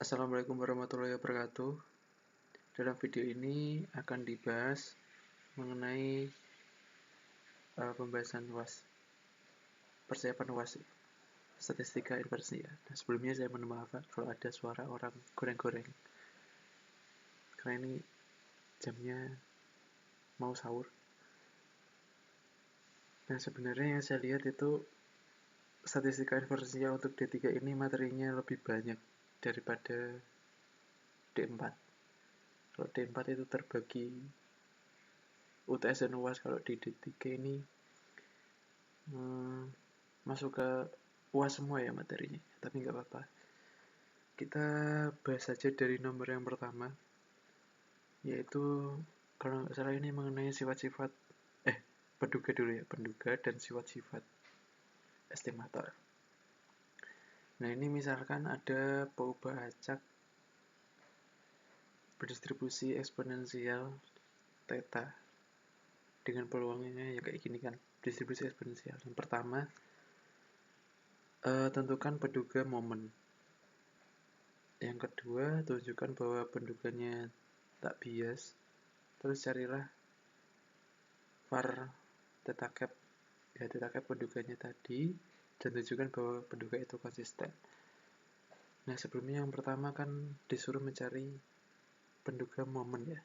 Assalamualaikum warahmatullahi wabarakatuh. Dalam video ini akan dibahas mengenai pembahasan UAS, persiapan UAS, statistika inversi ya. Nah, sebelumnya saya mohon maaf kalau ada suara orang goreng-goreng, karena ini jamnya mau sahur. Nah, sebenarnya yang saya lihat itu statistika inversi untuk D3 ini materinya lebih banyak daripada D4. Kalau D4 itu terbagi UTS dan UAS, kalau di D3 ini masuk ke UAS semua ya materinya, tapi nggak apa-apa. Kita bahas saja dari nomor yang pertama, yaitu kalau nggak salah ini mengenai sifat-sifat penduga dulu ya, penduga dan sifat-sifat estimator. Nah, ini misalkan ada peubah acak berdistribusi eksponensial theta dengan peluangnya ya kayak gini kan, distribusi eksponensial. Yang pertama, tentukan penduga momen. Yang kedua, tunjukkan bahwa penduganya tak bias. Terus carilah var theta cap, ya theta cap penduganya tadi, dan tunjukkan bahwa penduga itu konsisten. Nah, sebelumnya yang pertama kan disuruh mencari penduga momen ya.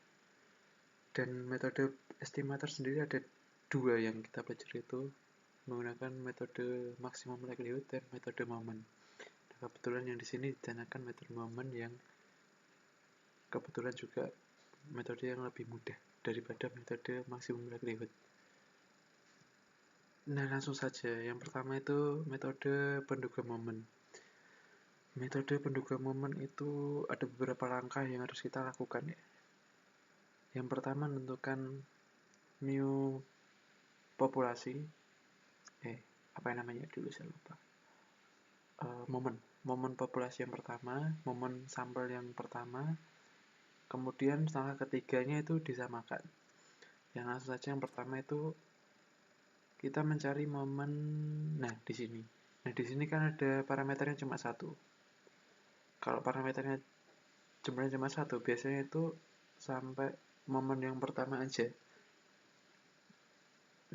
Dan metode estimator sendiri ada dua yang kita pelajari, itu menggunakan metode maksimum likelihood dan metode momen. Nah, kebetulan yang di sini digunakan metode momen yang kebetulan juga metode yang lebih mudah daripada metode maksimum likelihood. Nah, langsung saja. Yang pertama itu metode penduga momen. Metode penduga momen itu ada beberapa langkah yang harus kita lakukan ya. Yang pertama, menentukan mu populasi. Apa yang namanya dulu saya lupa. Momen populasi yang pertama, momen sampel yang pertama. Kemudian langkah ketiganya itu disamakan. Yang langsung saja yang pertama itu kita mencari momen. Nah, di sini. Nah, di sini kan ada parameternya cuma satu. Kalau parameternya jumlahnya cuma satu, biasanya itu sampai momen yang pertama aja.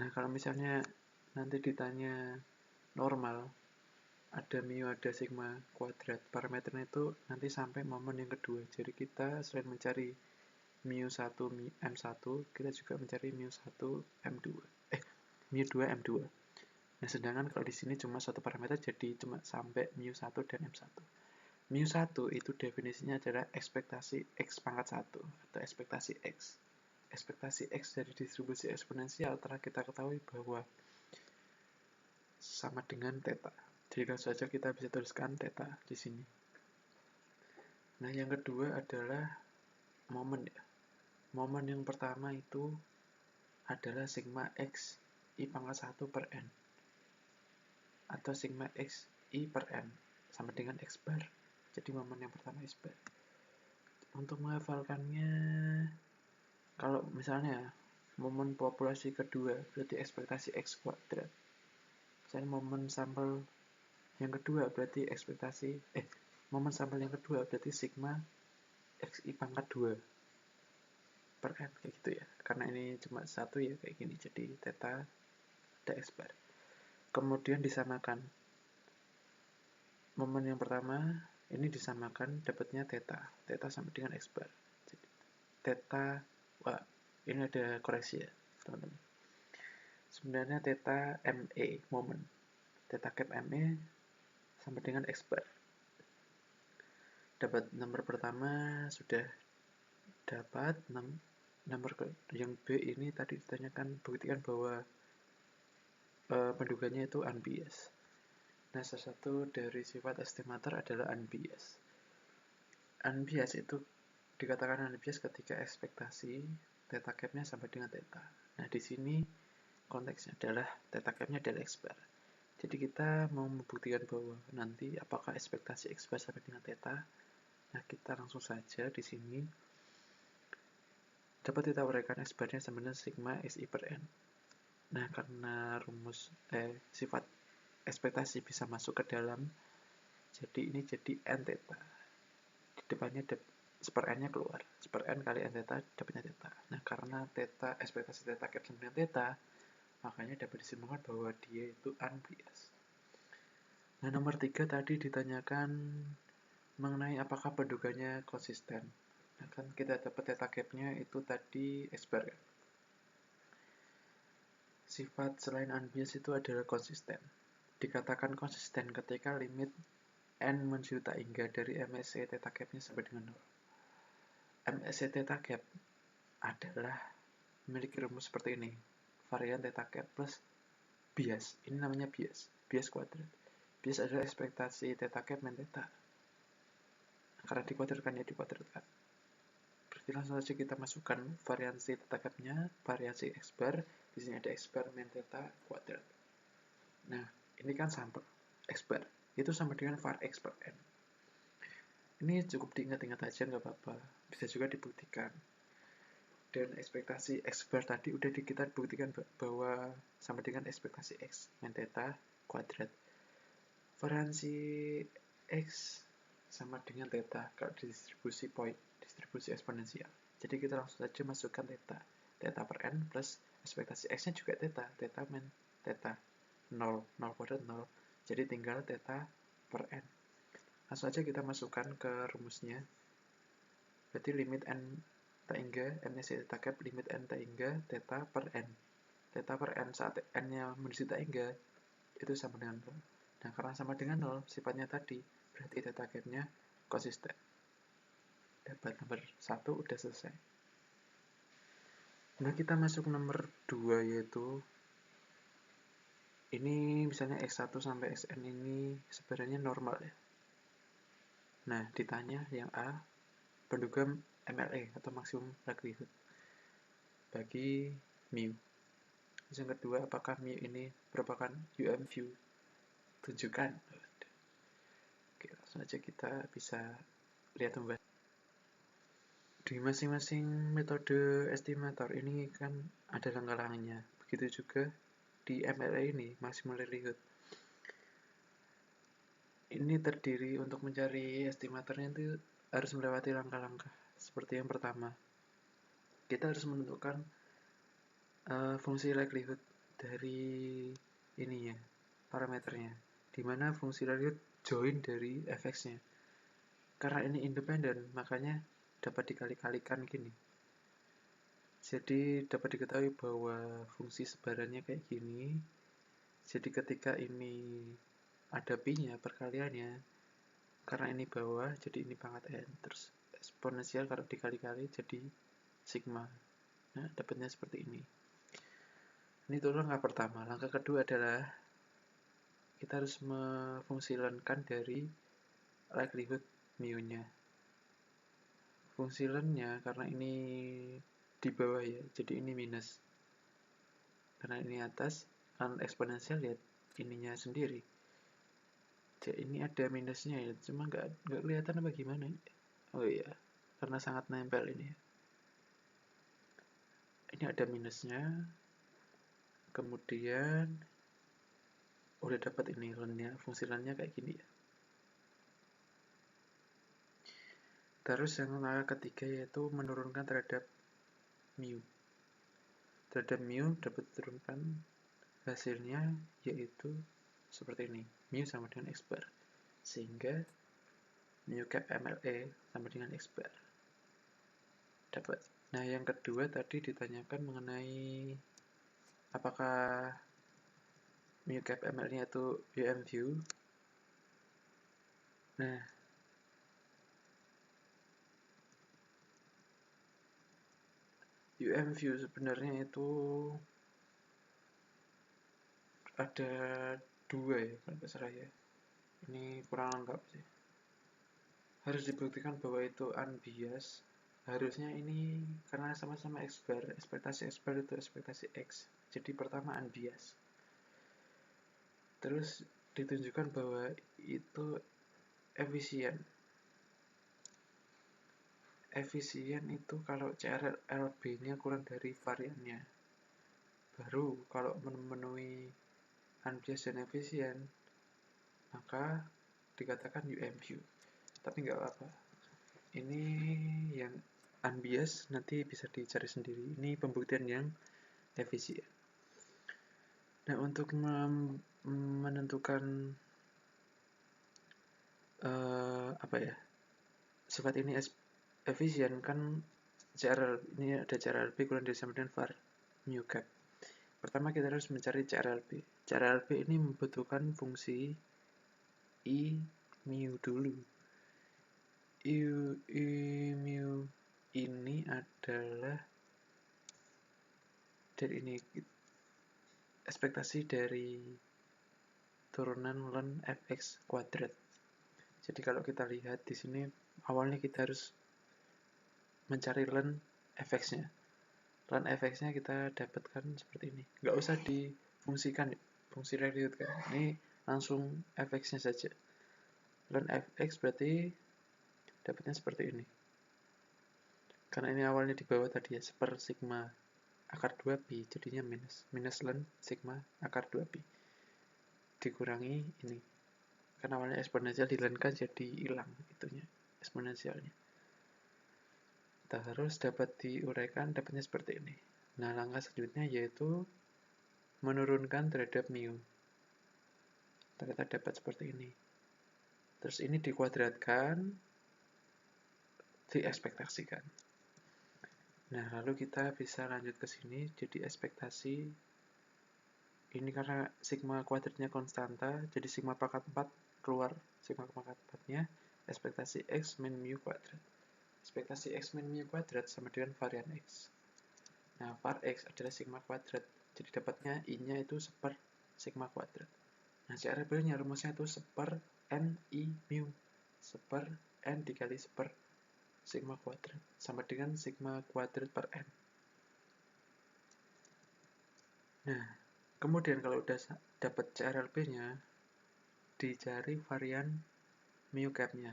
Nah, kalau misalnya nanti ditanya normal, ada mu, ada sigma kuadrat, parameternya itu nanti sampai momen yang kedua. Jadi kita selain mencari mu1, m1, kita juga mencari mu1, m2. mu2, m2. Nah, sedangkan kalau di sini cuma satu parameter, jadi cuma sampai mu1 dan m1. mu1 itu definisinya adalah ekspektasi x pangkat 1 atau ekspektasi x. Ekspektasi x dari distribusi eksponensial telah kita ketahui bahwa sama dengan theta. Jadi langsung saja kita bisa tuliskan theta di sini. Nah, yang kedua adalah momen ya. Momen yang pertama itu adalah sigma x i pangkat 1 per n atau sigma x i per n sama dengan x bar. Jadi momen yang pertama x bar. Untuk menghafalkannya, kalau misalnya momen populasi kedua berarti ekspektasi x kuadrat. Misalnya momen sampel yang kedua berarti ekspektasi momen sampel yang kedua berarti sigma x i pangkat 2 per n, kayak gitu ya. Karena ini cuma satu ya kayak gini, jadi theta dx bar. Kemudian disamakan. Momen yang pertama ini disamakan, dapatnya theta. Theta sama dengan x bar. Jadi theta, ini ada koreksi ya, teman-teman. Sebenarnya theta ME, momen. Theta cap ME sama dengan x bar. Dapat nomor pertama sudah dapat. Nomor yang B ini tadi ditanyakan, buktikan bahwa penduganya itu unbiased. Nah, salah satu dari sifat estimator adalah unbiased. Unbiased itu dikatakan unbiased ketika ekspektasi theta cap-nya sampai dengan theta. Nah, di sini konteksnya adalah theta cap-nya adalah x bar. Jadi kita mau membuktikan bahwa nanti apakah ekspektasi x bar sampai dengan theta. Nah, kita langsung saja di sini dapat kita uraikan x bar-nya sama dengan sigma xi per n. Nah, karena rumus sifat ekspektasi bisa masuk ke dalam, jadi ini jadi n theta. depannya super n nya keluar, super n kali n theta dapatnya theta. Nah, karena theta, ekspektasi theta cap sama dengan theta, makanya dapat disimpulkan bahwa dia itu unbiased. Nah, nomor 3 tadi ditanyakan mengenai apakah pendugaannya konsisten. Nah, kan kita dapat theta cap-nya itu tadi X bar. Sifat selain unbiased itu adalah konsisten. Dikatakan konsisten ketika limit n menuju tak hingga dari MSE theta cap-nya sampai dengan 0. MSE theta cap adalah memiliki rumus seperti ini. Varian theta cap plus bias. Ini namanya bias. Bias kuadrat. Bias adalah ekspektasi theta cap min theta. Karena dikuadratkan ya dikuadratkan. Berarti langsung saja kita masukkan variansi theta cap-nya, variasi X bar. Di sini ada X bar min theta kuadrat. Nah, ini kan sampel X bar. Itu sama dengan var X per N. Ini cukup diingat-ingat aja, nggak apa-apa. Bisa juga dibuktikan. Dan ekspektasi X bar tadi udah kita buktikan bahwa sama dengan ekspektasi X min theta kuadrat. Variansi X sama dengan theta kalau distribusi point, distribusi eksponensial. Jadi kita langsung saja masukkan theta. Theta per N plus ekspektasi X-nya juga theta. Theta min theta. 0. 0 kuadrat 0. Jadi tinggal theta per N. Langsung saja kita masukkan ke rumusnya. Berarti limit N tak hingga MSE theta cap limit N tak hingga theta per N. Theta per N saat N-nya menuju tak hingga itu sama dengan 0. Nah, karena sama dengan 0 sifatnya tadi, berarti theta cap-nya konsisten. Dapat nomor 1 udah selesai. Nah, kita masuk nomor 2 yaitu ini misalnya X1 sampai Xn ini sebenarnya normal ya. Nah, ditanya yang A, penduga MLE atau maksimum likelihood bagi mu. Yang kedua, apakah mu ini merupakan UMView? Tunjukkan. Oke, langsung aja kita bisa lihat membahas. Di masing-masing metode estimator ini kan ada langkah-langkahnya. Begitu juga di MLE ini, maximum likelihood. Ini terdiri untuk mencari estimatornya itu harus melewati langkah-langkah. Seperti yang pertama, kita harus menentukan fungsi likelihood dari ininya, parameternya. Dimana fungsi likelihood join dari fx-nya. Karena ini independen, makanya dapat dikali-kalikan gini. Jadi dapat diketahui bahwa fungsi sebarannya kayak gini. Jadi ketika ini ada pi-nya, perkaliannya, karena ini bawah, jadi ini pangkat n. Terus eksponensial kalau dikali-kali jadi sigma. Nah, dapatnya seperti ini. Ini itu langkah pertama. Langkah kedua adalah kita harus memfungsilankan dari likelihood mu-nya. Fungsilannya karena ini di bawah ya, jadi ini minus. Karena ini atas, kan eksponensial lihat ininya sendiri. Jadi ini ada minusnya ya, cuma nggak kelihatan apa gimana. Oh iya, karena sangat nempel ini. Ini ada minusnya. Kemudian udah dapat ini lennya, fungsi lennya kayak gini ya. Terus yang langkah ketiga yaitu menurunkan terhadap mu. Terhadap mu dapat diturunkan, hasilnya yaitu seperti ini. Mu sama dengan X bar. Sehingga mu cap MLE sama dengan X bar. Dapat. Nah, yang kedua tadi ditanyakan mengenai apakah mu cap MLE itu UMView. Nah, UMView sebenarnya itu ada dua ya, kalau nggak salah ya. Ini kurang lengkap sih. Harus dibuktikan bahwa itu unbiased. Harusnya ini karena sama-sama X bar, ekspektasi X bar itu ekspektasi X. Jadi pertama unbiased. Terus ditunjukkan bahwa itu efisien. Efisien itu kalau CRLB-nya kurang dari variannya. Baru kalau memenuhi unbiased dan efisien, maka dikatakan UMView. Tapi nggak apa-apa. Ini yang unbiased nanti bisa dicari sendiri. Ini pembuktian yang efisien. Nah, untuk menentukan sifat ini efisien kan ini ada CRLB kurang dari sama dengan var mu cap. Pertama kita harus mencari CRLB. CRLB ini membutuhkan fungsi I mu dulu. I mu ini adalah dari ini ekspektasi dari turunan ln fx kuadrat. Jadi kalau kita lihat di sini awalnya kita harus mencari ln fx-nya. Ln fx-nya kita dapatkan seperti ini. Nggak usah difungsikan, fungsi reduce kan. Ini langsung fx-nya saja. Ln fx berarti dapatnya seperti ini. Karena ini awalnya di bawah tadi ya, seper sigma akar 2pi, jadinya minus ln sigma akar 2pi. Dikurangi ini. Karena awalnya eksponensial dilenkan jadi hilang itunya, eksponensialnya. Terus dapat diuraikan, dapatnya seperti ini. Nah, langkah selanjutnya yaitu menurunkan terhadap mu. Ternyata dapat seperti ini. Terus ini dikuadratkan, diekspektasikan. Nah, lalu kita bisa lanjut ke sini, jadi ekspektasi ini karena sigma kuadratnya konstanta, jadi sigma pangkat 4 keluar sigma pangkat 4-nya, ekspektasi x min mu kuadrat. Ekspektasi x min mu kuadrat sama dengan varian x. Nah, var x adalah sigma kuadrat, jadi dapatnya I-nya itu seper sigma kuadrat. Nah, CRLB-nya rumusnya itu seper n I mu, seper n dikali seper sigma kuadrat, sama dengan sigma kuadrat per n. Nah, kemudian kalau udah dapat CRLB-nya, dicari varian mu cap-nya.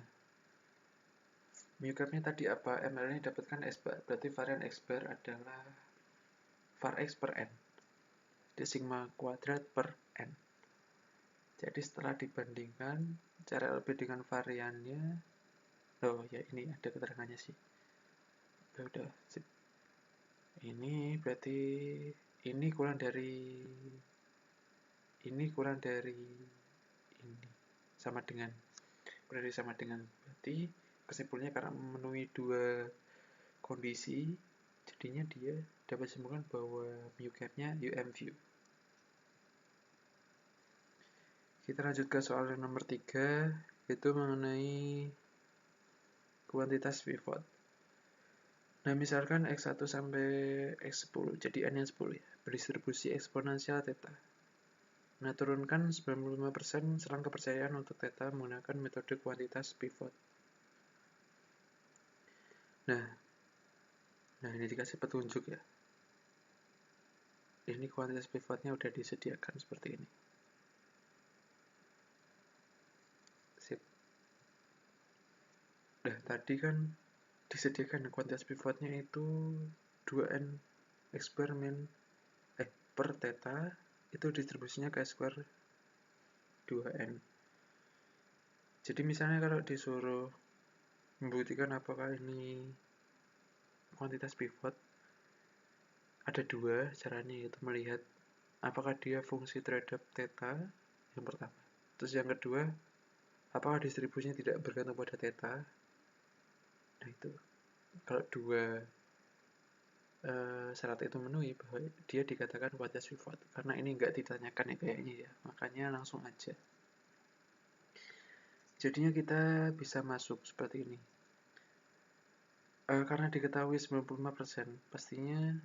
Mu cap-nya tadi apa? ML-nya dapatkan S bar, berarti varian X bar adalah var X per N. Jadi sigma kuadrat per N. Jadi setelah dibandingkan CRLB dengan variannya, oh ya ini ada keterangannya sih. Udah, sip. Ini berarti ini kurang dari ini, sama dengan berarti kesimpulannya karena memenuhi dua kondisi, jadinya dia dapat disimpulkan bahwa mu cap-nya UMV. Kita lanjut ke soal yang nomor 3, yaitu mengenai kuantitas pivot. Nah, misalkan X1 sampai X10, jadi N yang 10 ya, berdistribusi eksponensial theta. Nah, turunkan 95% selang kepercayaan untuk theta menggunakan metode kuantitas pivot. Nah ini dikasih petunjuk ya. Ini kuantitas pivotnya udah disediakan seperti ini. Sip. Nah, tadi kan disediakan kuantitas pivotnya itu 2n x bar min per theta, itu distribusinya ke square 2n. Jadi misalnya kalau disuruh membuktikan apakah ini kuantitas pivot, ada dua caranya, yaitu melihat apakah dia fungsi terhadap theta yang pertama. Terus yang kedua, apakah distribusinya tidak bergantung pada theta. Nah itu, kalau dua syarat itu memenuhi, bahwa dia dikatakan kuantitas pivot. Karena ini nggak ditanyakan ya kayaknya ya, makanya langsung aja. Jadinya kita bisa masuk seperti ini. Karena diketahui 95%, pastinya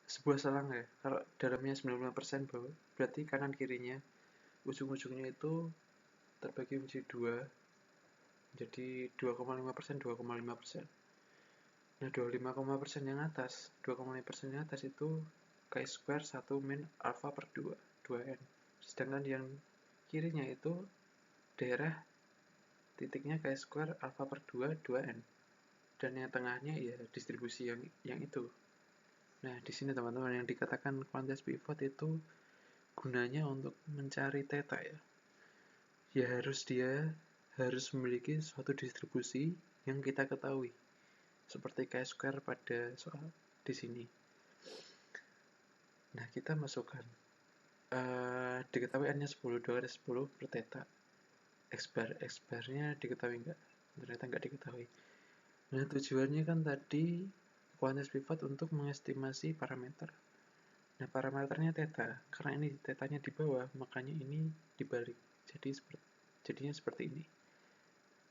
sebuah selang ya. Kalau dalamnya 95% berarti kanan kirinya, ujung-ujungnya itu terbagi menjadi 2, jadi 2,5%, 2,5%. Nah, 25,% yang atas, 2,5% yang atas itu K square 1 min alpha per 2, 2n. Sedangkan yang kirinya itu daerah titiknya K square alpha per 2, 2n. Dan yang tengahnya ya distribusi yang itu. Nah, di sini teman-teman yang dikatakan kuantitas pivot itu gunanya untuk mencari theta ya. Ya harus memiliki suatu distribusi yang kita ketahui, seperti chi-square pada soal di sini. Nah, kita masukkan diketahui n-nya 10, 2 kali 10 per theta. X-bar-nya diketahui nggak? Ternyata nggak diketahui. Nah, tujuannya kan tadi kuantitas pivot untuk mengestimasi parameter. Nah, parameternya theta. Karena ini tetanya di bawah, makanya ini dibalik. Jadinya seperti ini.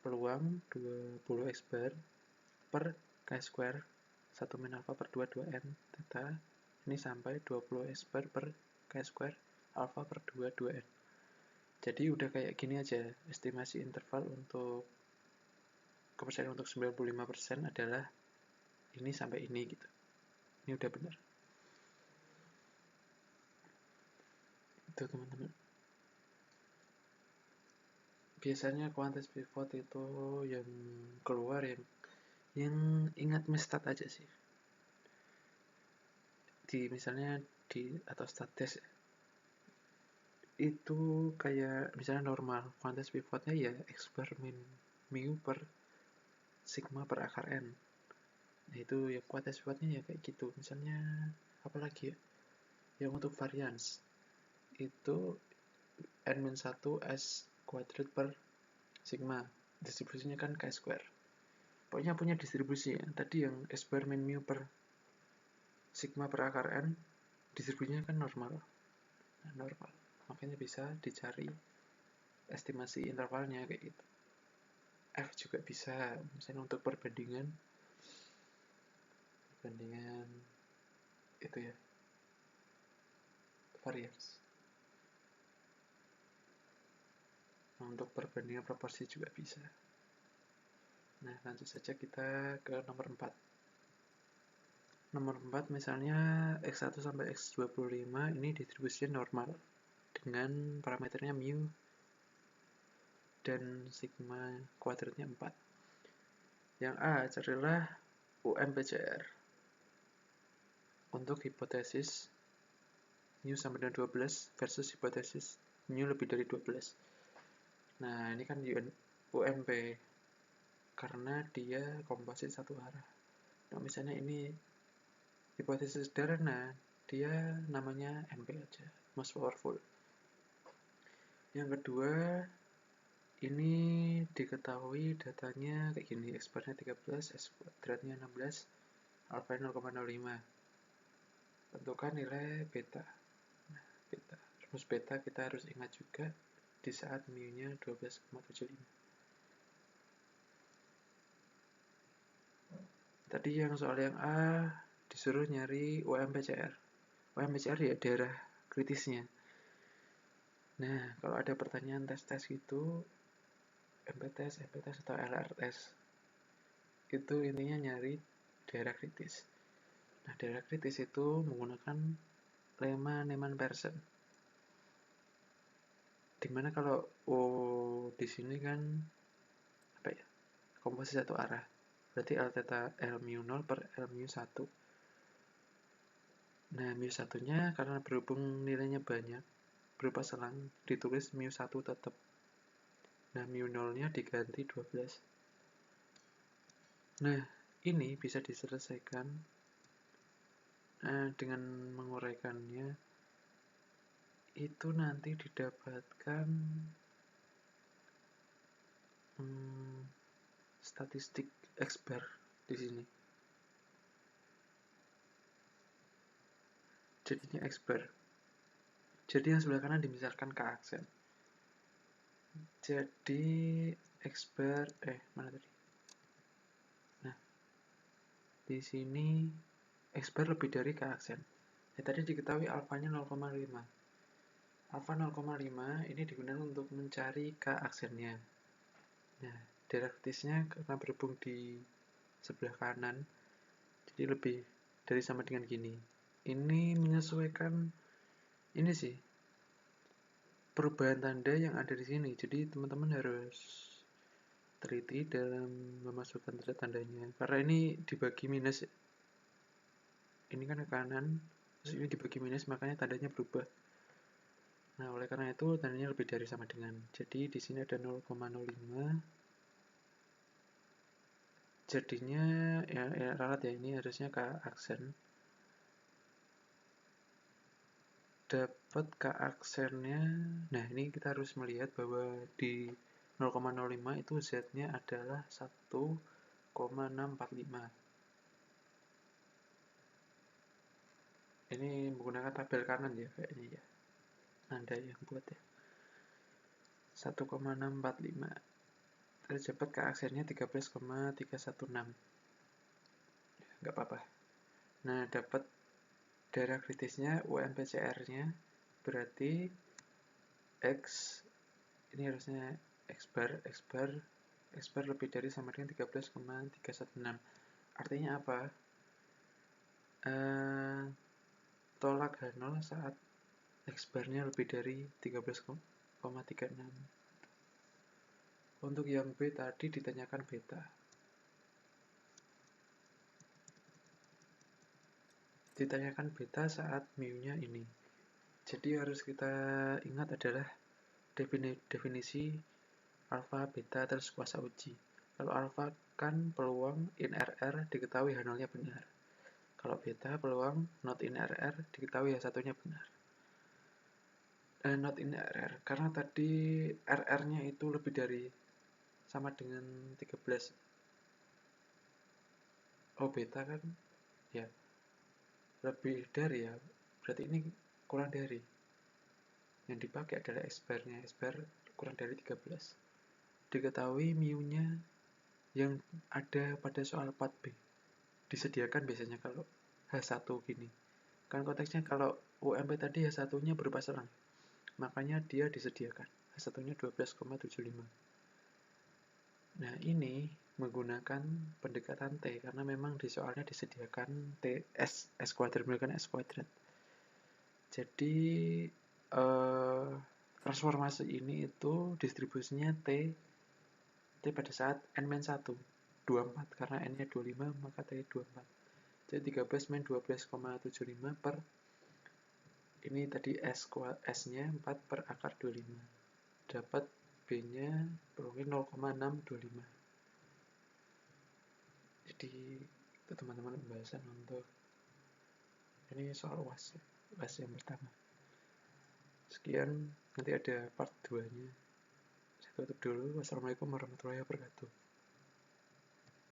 Peluang 20 X-bar per chi-square 1 min alpha per 2 2n theta. Ini sampai 20 X-bar per chi-square alpha per 2 2n. Jadi udah kayak gini aja, estimasi interval untuk kepercayaan untuk 95% adalah ini sampai ini gitu. Ini udah benar. Itu teman-teman. Biasanya kuantitas pivot itu yang keluar yang ingat mestat aja sih. Misalnya di atau stat test itu kayak misalnya normal, kuantitas pivotnya ya X bar min mu per sigma per akar n. Nah, itu ya kuantitas pivotnya ya kayak gitu. Misalnya apalagi ya, yang untuk variance itu n-1 s kuadrat per sigma, distribusinya kan chi-square. Pokoknya punya distribusi ya. Tadi yang S bar min mu per sigma per akar n, distribusinya kan normal. Nah, normal. Makanya bisa dicari estimasi intervalnya kayak gitu. F juga bisa, misalnya untuk perbandingan itu ya, variance. Nah, untuk perbandingan proporsi juga bisa. Nah, lanjut saja kita ke nomor 4. Nomor 4 misalnya X1 sampai X25 ini distribusinya normal dengan parameternya mu dan sigma kuadratnya 4. Yang A, carilah UMPCR untuk hipotesis mu sama dengan 12 versus hipotesis mu lebih dari 12. Nah, ini kan UMP karena dia komposit satu arah. Nah, misalnya ini hipotesis sederhana, dia namanya MP aja, most powerful. Yang kedua, ini diketahui datanya kayak gini, X-barnya 13, S kuadratnya 16, alpha 0,05. Tentukan nilai beta. Nah, beta. Rumus beta kita harus ingat juga di saat mu-nya 12,75. Tadi yang soal yang A disuruh nyari UMPCR. UMPCR ya daerah kritisnya. Nah, kalau ada pertanyaan tes-tes gitu, MPTS atau LRTS, itu intinya nyari daerah kritis. Nah, daerah kritis itu menggunakan lemma Neyman-Pearson. Dimana kalau di sini kan apa ya? Komposisi satu arah. Berarti L theta L mu 0 per L mu 1. Nah, mu 1-nya karena berhubung nilainya banyak, berupa selang, ditulis mu 1 tetap. Nah, mu 0-nya diganti 12. Nah, ini bisa diselesaikan dengan menguraikannya. Itu nanti didapatkan statistik X-bar di sini. Jadinya X-bar. Jadi yang sebelah kanan dimisahkan ke aksen. Jadi X-bar mana tadi? Nah, di sini X-bar lebih dari ke aksen. Tadi diketahui alfanya 0,5. Alfa 0,5 ini digunakan untuk mencari K aksennya. Nah, daerah kritisnya karena berhubung di sebelah kanan, jadi lebih dari sama dengan gini. Ini menyesuaikan ini sih, perubahan tanda yang ada di sini. Jadi teman-teman harus teliti dalam memasukkan tanda-tandanya. Karena ini dibagi minus. Ini kan ke kanan, terus ini dibagi minus, makanya tandanya berubah. Nah, oleh karena itu tandanya lebih dari sama dengan. Jadi di sini ada 0,05. Jadinya ya ralat ya, ini harusnya K aksen. Dapat K aksennya. Nah, ini kita harus melihat bahwa di 0,05 itu Z-nya adalah 1,645. Ini menggunakan tabel kanan ya kayaknya ya. Anda yang buat ya. 1,645. Terus dapat K aksennya 13,316. Nggak apa-apa. Nah, dapat daerah kritisnya UMPCR-nya berarti X, ini harusnya X bar lebih dari sama dengan 13,316. Artinya apa? Tolak H0 saat X barnya lebih dari 13,36. Untuk yang B tadi ditanyakan beta. Ditanyakan beta saat mu-nya ini. Jadi harus kita ingat adalah definisi alfa, beta, terus kuasa uji. Kalau alfa kan peluang in RR diketahui H0-nya benar. Kalau beta peluang not in RR diketahui H1-nya benar. Not in RR karena tadi RR-nya itu lebih dari sama dengan 13. Oh, beta kan ya lebih dari ya. Berarti ini kurang dari. Yang dipakai adalah X bar-nya. X bar kurang dari 13. Diketahui mu-nya yang ada pada soal 4B. Disediakan biasanya kalau H1 gini. Kan konteksnya kalau UMP tadi H1-nya berupa serang. Makanya dia disediakan. H1-nya 12,75. Nah, ini menggunakan pendekatan T karena memang di soalnya disediakan T S kuadrat menggunakan S kuadrat. Jadi transformasi ini itu distribusinya T pada saat N-1 24 karena N-nya 25 maka T 24. Jadi 13 min 12,75 per ini tadi S-nya 4 per akar 25. Dapat B-nya mungkin 0,625. Jadi itu teman-teman pembahasan untuk ini soal UAS yang pertama. Sekian, nanti ada part 2-nya. Saya tutup dulu. Wassalamualaikum warahmatullahi wabarakatuh.